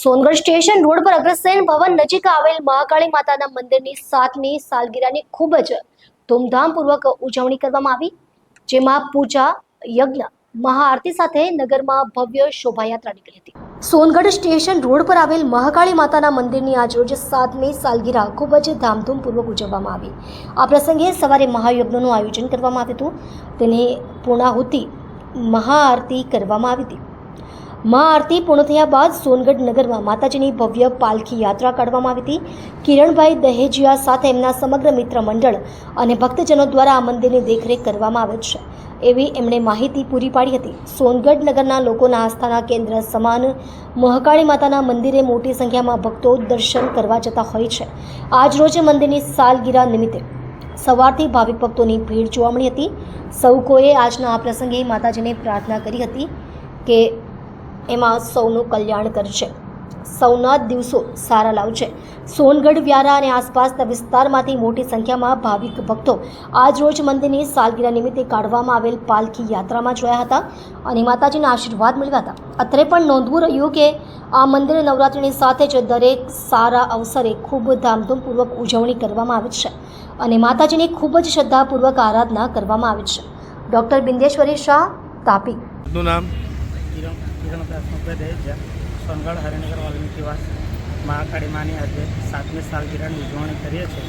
Songadh station road પર અગ્રસેન ભવન નજીક આવેલ મહાકાળી માતાના મંદિરની 7મી સાલગીરાની ખૂબ જ ધૂમધામપૂર્વક ઉજવણી કરવામાં આવી, જેમાં પૂજા, યજ્ઞ, મહાઆરતી સાથે નગરમાં ભવ્ય શોભાયાત્રા નીકળી હતી। સોનગઢ સ્ટેશન રોડ પર આવેલ મહાકાળી માતાના મંદિરની આજરોજ 7મી સાલગીરા ખૂબ જ ધામધૂમપૂર્વક ઉજવવામાં આવી। આ પ્રસંગે સવારે મહાયજ્ઞનું આયોજન કરવામાં આવ્યું હતું। તેની પૂર્ણાહુતિ મહાઆરતી કરવામાં આવી હતી। મહાઆરતી પૂર્ણ થયા બાદ સોનગઢ નગરમાં માતાજીની ભવ્ય પાલખી યાત્રા કાઢવામાં આવી હતી। કિરણભાઈ દહેજીયા સાથે એમના સમગ્ર મિત્ર મંડળ અને ભક્તજનો દ્વારા આ મંદિરની દેખરેખ કરવામાં આવે છે એવી એમણે માહિતી પૂરી પાડી હતી। સોનગઢ નગરના લોકોના આસ્થાના કેન્દ્ર સમાન મહાકાળી માતાના મંદિરે મોટી સંખ્યામાં ભક્તો દર્શન કરવા જતા હોય છે। આજ રોજ મંદિરની સાલગીરા નિમિત્તે સવારથી ભાવિક ભક્તોની ભીડ જોવા મળી હતી। સૌ કોઈએ આજના આ પ્રસંગે માતાજીને પ્રાર્થના કરી હતી કે એમાં સૌનું કલ્યાણ કરશે, સૌના દિવસો સારા લાવશે। સોનગઢ, વ્યારા અને આસપાસના વિસ્તારમાંથી મોટી સંખ્યામાં ભાવિક ભક્તો આજ રોજ મંદિરની સાલગીરા નિમિત્તે કાઢવામાં આવેલ પાલખી યાત્રામાં જોયા હતા અને માતાજીના આશીર્વાદ મેળવ્યા હતા। અત્રે પણ નોંધવું રહ્યું કે આ મંદિર નવરાત્રિની સાથે જ દરેક સારા અવસરે ખૂબ ધામધૂમપૂર્વક ઉજવણી કરવામાં આવે છે અને માતાજીની ખૂબ જ શ્રદ્ધાપૂર્વક આરાધના કરવામાં આવે છે। ડૉક્ટર બિંદેશ્વરી શાહ, તાપી। નામ સોનગઢ હરિનગર વાલ્મીકીવાસ મહાકાળી માની આજે 7મી સાલગીરાની ઉજવણી કરીએ છીએ।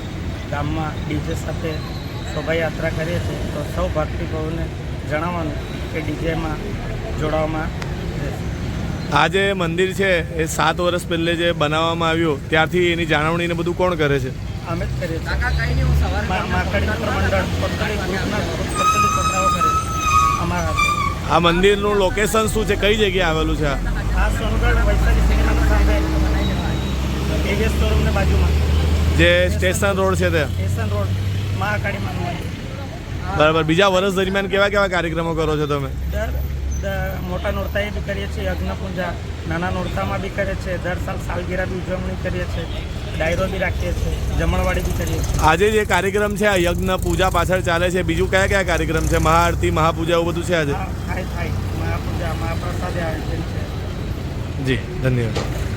ગામમાં ડીજે સાથે શોભાયાત્રા કરીએ છીએ, તો સૌ ભક્તિભાવને જણાવવાનું કે ડીજેમાં જોડાવામાં આ જે મંદિર છે એ 7 વર્ષ પહેલે જે બનાવવામાં આવ્યું ત્યારથી એની જાળવણીને બધું કોણ કરે છે? અમે જ કરીએ છીએ। મહાકાળી મિત્ર મંડળ પોતાની ગ્રુપના પોતાની છોકરાઓ કરે છે અમારા હાથે। આ મંદિરનું લોકેશન શું છે, કઈ જગ્યાએ આવેલું છે? આ સોનગઢ વૈશાલી સિનેમાની સામે એવીએસ શોરૂમની બાજુમાં જે સ્ટેશન રોડ છે તે સ્ટેશન રોડ મહાકાળી માનું મંદિર। બરાબર। બીજા વર્ષ દરમિયાન કેવા કેવા કાર્યક્રમો કરો છો તમે? મોટા નોરતાએ બી કરીએ છીએ, યજ્ઞ પૂજા નાના નોરતામાં બી કરીએ છીએ, દર સાલ સાલગીરા બી ઉજવણી કરીએ છીએ, ડાયરો બી રાખીએ છીએ, જમણવાડી બી કરીએ છીએ। આજે જે કાર્યક્રમ છે આ યજ્ઞ પૂજા પાછળ ચાલે છે, બીજું કયા કયા કાર્યક્રમ છે? મહાઆરતી, મહાપૂજા એવું બધું છે આજે? થાય મહાપૂજા, મહાપ્રસાદ આયોજન છે। જી, ધન્યવાદ।